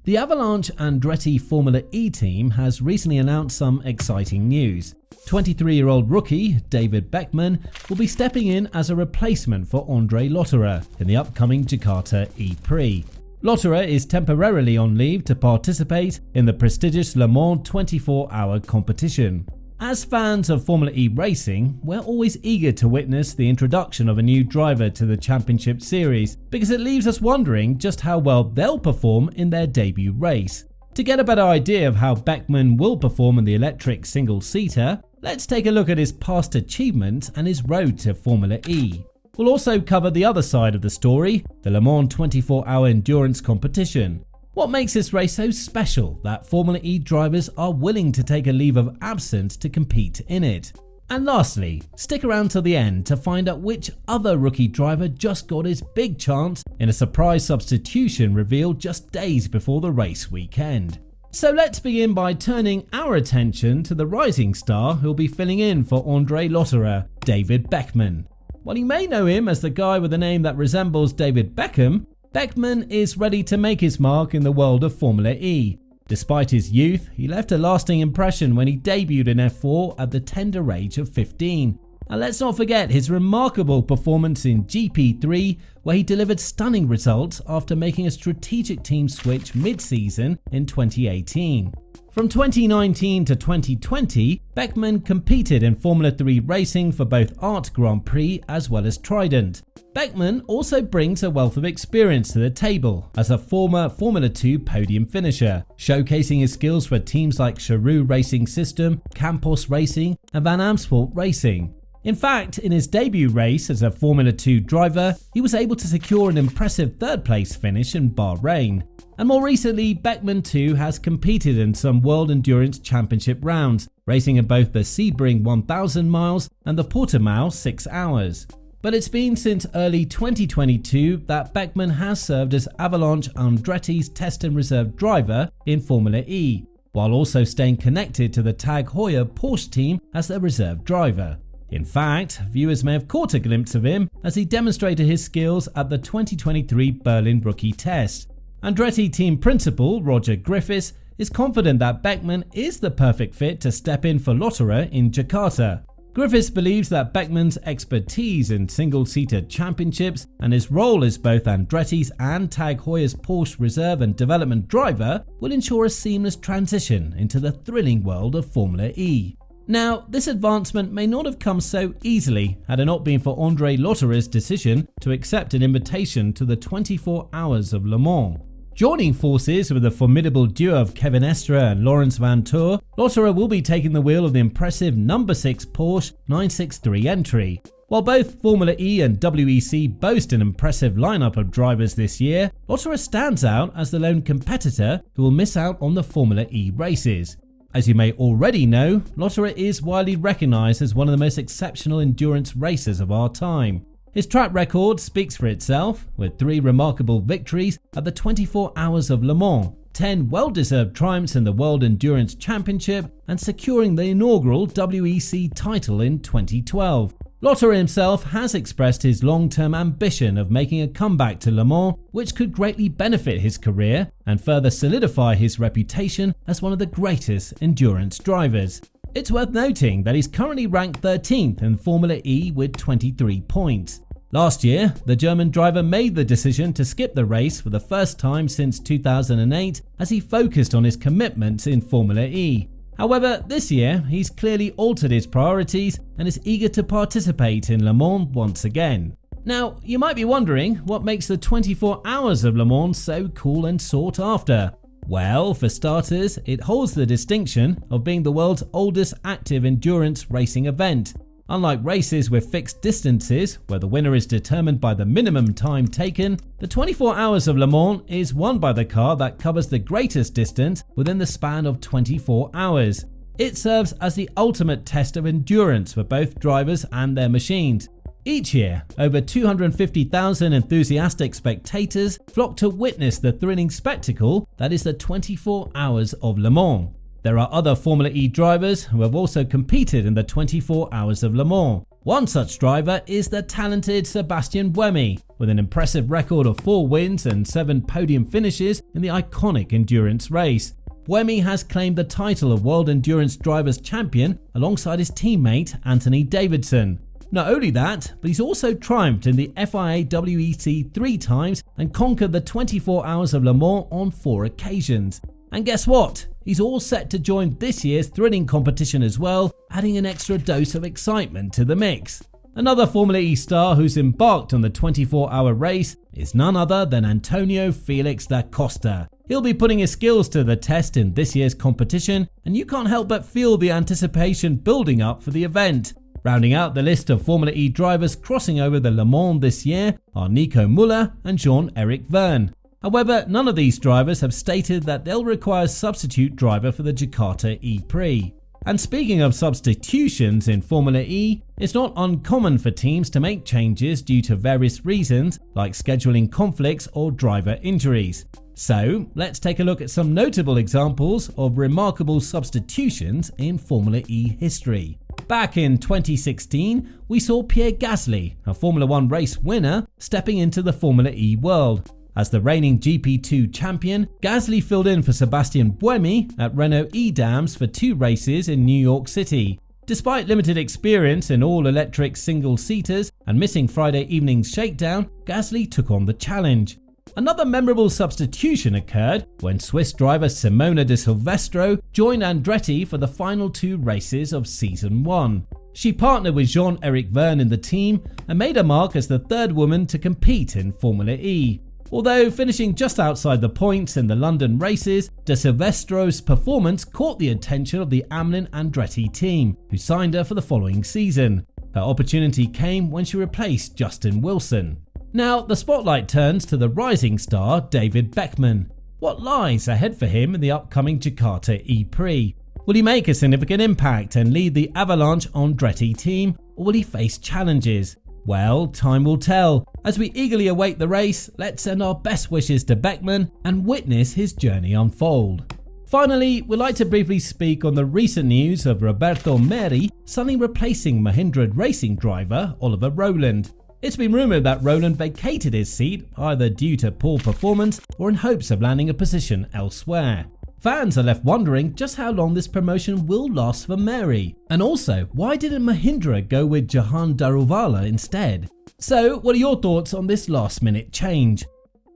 The Avalanche Andretti Formula E team has recently announced some exciting news. 23-year-old rookie David Beckmann will be stepping in as a replacement for André Lotterer in the upcoming Jakarta ePrix. Lotterer is temporarily on leave to participate in the prestigious Le Mans 24-hour competition. As fans of Formula E racing, we're always eager to witness the introduction of a new driver to the championship series because it leaves us wondering just how well they'll perform in their debut race. To get a better idea of how Beckmann will perform in the electric single-seater, let's take a look at his past achievements and his road to Formula E. We'll also cover the other side of the story, the Le Mans 24-hour endurance competition. What makes this race so special that Formula E drivers are willing to take a leave of absence to compete in it? And lastly, stick around till the end to find out which other rookie driver just got his big chance in a surprise substitution revealed just days before the race weekend. So let's begin by turning our attention to the rising star who'll be filling in for André Lotterer, David Beckmann. While you may know him as the guy with a name that resembles David Beckham, Beckmann is ready to make his mark in the world of Formula E. Despite his youth, he left a lasting impression when he debuted in F4 at the tender age of 15. And let's not forget his remarkable performance in GP3, where he delivered stunning results after making a strategic team switch mid-season in 2018. From 2019 to 2020, Beckmann competed in Formula 3 racing for both Art Grand Prix as well as Trident. Beckmann also brings a wealth of experience to the table as a former Formula 2 podium finisher, showcasing his skills for teams like Charoux Racing System, Campos Racing and Van Amersfoort Racing. In fact, in his debut race as a Formula 2 driver, he was able to secure an impressive third-place finish in Bahrain. And more recently, Beckmann too has competed in some World Endurance Championship rounds, racing in both the Sebring 1000 miles and the Portimao 6 hours. But it's been since early 2022 that Beckmann has served as Avalanche Andretti's test and reserve driver in Formula E, while also staying connected to the Tag Heuer Porsche team as their reserve driver. In fact, viewers may have caught a glimpse of him as he demonstrated his skills at the 2023 Berlin Rookie Test. Andretti team principal Roger Griffiths is confident that Beckmann is the perfect fit to step in for Lotterer in Jakarta. Griffiths believes that Beckmann's expertise in single-seater championships and his role as both Andretti's and Tag Heuer's Porsche reserve and development driver will ensure a seamless transition into the thrilling world of Formula E. Now, this advancement may not have come so easily had it not been for André Lotterer's decision to accept an invitation to the 24 Hours of Le Mans. Joining forces with the formidable duo of Kevin Estre and Laurens Vanthoor, Lotterer will be taking the wheel of the impressive number 6 Porsche 963 entry. While both Formula E and WEC boast an impressive lineup of drivers this year, Lotterer stands out as the lone competitor who will miss out on the Formula E races. As you may already know, Lotterer is widely recognised as one of the most exceptional endurance racers of our time. His track record speaks for itself, with 3 remarkable victories at the 24 Hours of Le Mans, 10 well-deserved triumphs in the World Endurance Championship, and securing the inaugural WEC title in 2012. Lotterer himself has expressed his long-term ambition of making a comeback to Le Mans, which could greatly benefit his career and further solidify his reputation as one of the greatest endurance drivers. It's worth noting that he's currently ranked 13th in Formula E with 23 points. Last year, the German driver made the decision to skip the race for the first time since 2008 as he focused on his commitments in Formula E. However, this year, he's clearly altered his priorities and is eager to participate in Le Mans once again. Now, you might be wondering what makes the 24 Hours of Le Mans so cool and sought after. Well, for starters, it holds the distinction of being the world's oldest active endurance racing event. Unlike races with fixed distances, where the winner is determined by the minimum time taken, the 24 Hours of Le Mans is won by the car that covers the greatest distance within the span of 24 hours. It serves as the ultimate test of endurance for both drivers and their machines. Each year, over 250,000 enthusiastic spectators flock to witness the thrilling spectacle that is the 24 Hours of Le Mans. There are other Formula E drivers who have also competed in the 24 Hours of Le Mans. One such driver is the talented Sebastian Buemi, with an impressive record of 4 wins and 7 podium finishes in the iconic endurance race. Buemi has claimed the title of World Endurance Drivers' Champion alongside his teammate Anthony Davidson. Not only that, but he's also triumphed in the FIA WEC 3 times and conquered the 24 Hours of Le Mans on 4 occasions. And guess what? He's all set to join this year's thrilling competition as well, adding an extra dose of excitement to the mix. Another Formula E star who's embarked on the 24-hour race is none other than Antonio Felix da Costa. He'll be putting his skills to the test in this year's competition, and you can't help but feel the anticipation building up for the event. Rounding out the list of Formula E drivers crossing over the Le Mans this year are Nico Müller and Jean-Eric Vergne. However, none of these drivers have stated that they'll require a substitute driver for the Jakarta ePrix. And speaking of substitutions in Formula E, it's not uncommon for teams to make changes due to various reasons like scheduling conflicts or driver injuries. So, let's take a look at some notable examples of remarkable substitutions in Formula E history. Back in 2016, we saw Pierre Gasly, a Formula 1 race winner, stepping into the Formula E world. As the reigning GP2 champion, Gasly filled in for Sebastian Buemi at Renault Edams for 2 races in New York City. Despite limited experience in all-electric single-seaters and missing Friday evening's shakedown, Gasly took on the challenge. Another memorable substitution occurred when Swiss driver Simona de Silvestro joined Andretti for the final 2 races of Season 1. She partnered with Jean-Eric Vergne in the team and made a mark as the 3rd woman to compete in Formula E. Although finishing just outside the points in the London races, de Silvestro's performance caught the attention of the Beckmann and Andretti team, who signed her for the following season. Her opportunity came when she replaced Justin Wilson. Now, the spotlight turns to the rising star David Beckmann. What lies ahead for him in the upcoming Jakarta ePrix? Will he make a significant impact and lead the Avalanche Andretti team, or will he face challenges? Well, time will tell. As we eagerly await the race, let's send our best wishes to Beckmann and witness his journey unfold. Finally, we'd like to briefly speak on the recent news of Roberto Mehri suddenly replacing Mahindra racing driver Oliver Rowland. It's been rumoured that Rowland vacated his seat either due to poor performance or in hopes of landing a position elsewhere. Fans are left wondering just how long this promotion will last for Mehri, and also why didn't Mahindra go with Jahan Daruvala instead? So what are your thoughts on this last minute change?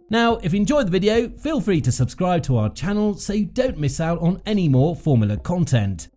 Now, if you enjoyed the video, feel free to subscribe to our channel so you don't miss out on any more Formula content.